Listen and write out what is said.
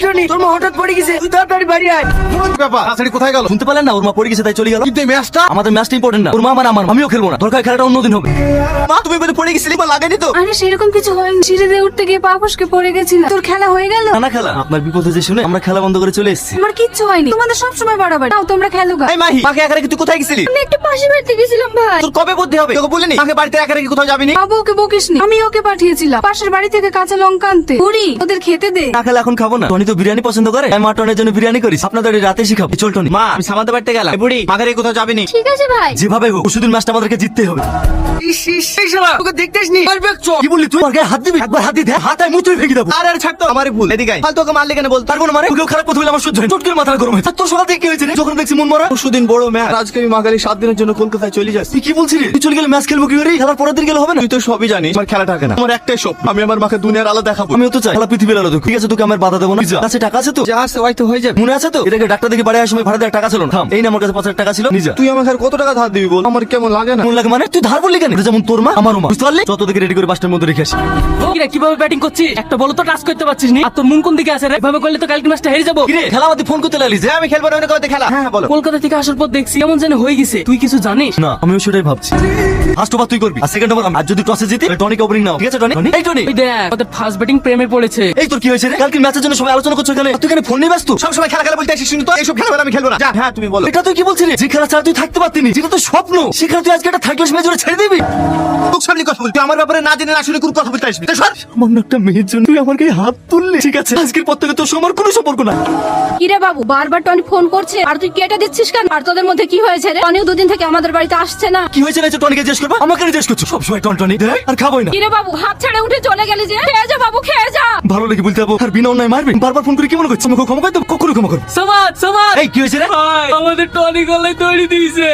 Tony তোর মা হঠাৎ পড়ে গেছে, তুই তাড়াতাড়ি বাড়ি আয়। ব্যাপার তাড়াতাড়ি কোথায় গেল? শুনতে পেলেন না? ওর মা পড়ে গেছে তাই চলে গেল। কিন্তু এই ম্যাচটা আমাদের ম্যাচটা ইম্পর্টেন্ট না। ওর মা মানে আমার, আমিও খেলবো না। দরকার খেলাটা অন্যদিন হবে। মা তুমি বলে পড়ে গেছিলি, বা লাগাইনি তো? আরে সেরকম কিছু হয়নি, সিঁড়ি দিয়ে উঠতে গিয়ে পা ফসকে পড়ে গেছিলাম। তোর খেলা হয়ে গেল? না খেলা, আপনার বিপদ হয়েছে শুনে আমরা খেলা বন্ধ করে চলে এসেছি। আমার কিচ্ছু হয়নি, তোমাদের সবসময় বাড়াবাড়ি। নাও তোমরা খেলো গা। এই মাহি, মাকে একা রেখে তুই কোথায় গেছিলি? আমি একটু পাশে বাড়িতে গেছিলাম ভাই। তোর কবে বুদ্ধি হবে? তোকে বলিনি মাকে বাড়িতে একা রেখে কোথাও যাবিনি? বাবু ওকে বকিসনি, আমি ওকে পাঠিয়েছিলাম পাশের বাড়ি থেকে কাঁচা লঙ্কা আনতে। বুড়ি ওদের খেতে দে। না খেলা এখন খাবো না। টনি তো বিরিয়ানি পছন্দ করে, আমি মা টনের জন্য বিরিয়ানি করিস। আপনাদের রাতে শিখাবো। চল টনি। মা আমি সামাতে বাড়িতে গেলাম। এই বুড়ি মাকে রেখে কোথাও যাবিনি? ঠিক আছে ভাই। যেভাবে হোক ওষুধের ম্যাচটা আমাদেরকে জিততে হবে। এই শালা, তোকে দেখতে আসনি, মারবে এক চড়। কি বললি তুই? আমার গায়ে হাত দিবি? একবার হাত দিতে হাত মুতুই ভেঙে দেবো। আরে ছাড় তো, আমারই ভুল। এদিকে আয়। ফালতু ওকে মারলি কেন বল? পারবো না মানে? ওকেও খারাপ কথা বলে আমার সহ্য হয় না। চটকের মাথা গরম হয়। তোর সকাল থেকে কি হয়েছে রে? যখন দেখছি মন মরা। পরশুদিন বড় ম্যাচ, আজকে আমি মাগালি 7 দিনের জন্য কলকাতায় চলে যাচ্ছি। তুই কি বলছিস? তুই চলে গেলে ম্যাচ খেলবো কি করে? খেলার পরের দিন গেলে হবে না? তুই তো সবই জানিস, আমার খেলা থাকে না। আমার একটাই স্বপ্ন, আমি আমার মাকে দুনিয়ার আলো দেখাবো। আমিও তো চাই খেলা পৃথিবীর আলো দেখো। ঠিক আছে, তোকে আমার বাধা দেবো না। কাছে টাকা আছে তো? যা আছে হয়তো হয়ে যাবে। মনে আছে তো? এটাকে ডাক্তার দেখে বাড়ি আসার সময় ভাড়া দেওয়ার টাকা ছিল না। থাম, এই না আমার কাছে 5,000 টাকা ছিল। নিজে তুই আমাকে আর কত টাকা ধার দিবি বল? আমার কেমন লাগে না। মন লাগে মানে? তুই ধার বললি কেন? এটা যেমন তোর মা আমারও মা, বুঝতে পারলি? যত দেখে রেডি করে বাসটার মধ্যে রেখে আসি। কিরে কিভাবে ব্যাটিং করছিস? একটা বল তো টাচ করতে পারছিস না। আর তোর মন কোন দিকে আছে রে? এভাবে করলে তো কালকে ম্যাচটা হেরে যাবো। কিরে খেলা আমাদের ফোন করতে লাগলি যে? আমি খেলবো না, কবে খেলা? হ্যাঁ বলো। কলকাতা থেকে আসার পর দেখছি কেমন যেন হয়ে গেছে। তুই কিছু জানিস? না আমিও সেটাই ভাবছি। ফার্স্ট ওভার তুই করবি আর সেকেন্ড ওভার আমি। আর যদি টসে জিতি তাহলে টনিকে ওপেনিং নাও। ঠিক আছে টনি? এই টনি, ওই দেখ ওদের ফার্স্ট ব্যাটিং প্রেমে পড়েছে। এই তোর কি হয়েছে রে? কালকে ম্যাচের জন্য সবাই আলোচনা করছো এখানে, আর তুই এখানে ফোন নিয়ে ব্যস্ত। সবসময় খেলা খেলা বলতে আসিস, শুনি তো এইসব খেলা আমি খেলবো না। যা, হ্যাঁ তুমি বলো। এটা তুই কি বলছিস রে? যে খেলা ছাড়া তুই থাকতে পারতিনি, যেটা তো স্বপ্ন, সেখানে তুই আজকে একটা থার্ড ক্লাস ম্যাচ ছেড়ে দিবি। তোর সামনে কথা বল, তুই আমার ব্যাপারে না জেনে না শুনে কোনো কথা বলতে আসবি? সর। সামান্য একটা মেয়ের জন্য তুই আমার গায়ে হাত তুললি। ঠিক আছে, আজকের পর থেকে তোর সঙ্গে আমার কোনো সম্পর্ক না। কিরে বাবু, বারবার টনি ফোন করছে আর তুই কেটে দিচ্ছিস কেন? আর তোদের মধ্যে কি হয়েছে রে? টনিও 2 দিন থেকে আমাদের বাড়িতে আসছে না। কি হয়েছে না যে টনিকে জিজ্ঞেস করবো? আমাকে জিজ্ঞেস করছো সবসময়। টনি দেখ আর খাবোই না। কিরে বাবু, হাত ছেড়ে উঠে চলে গেলি যে? খেয়ে যা বাবু, খেয়ে যা। ভালো লেগে বলতে যাবো আর বিনা অন্যায় মারবি? বারবার ফোন করে কি মনে করছিস? আমাকে ক্ষমা করে দেবো? কখনো ক্ষমা করবো। সমাজ এই কি হয়েছে রে? আমাদের টনি গলায় দড়ি দিয়েছে।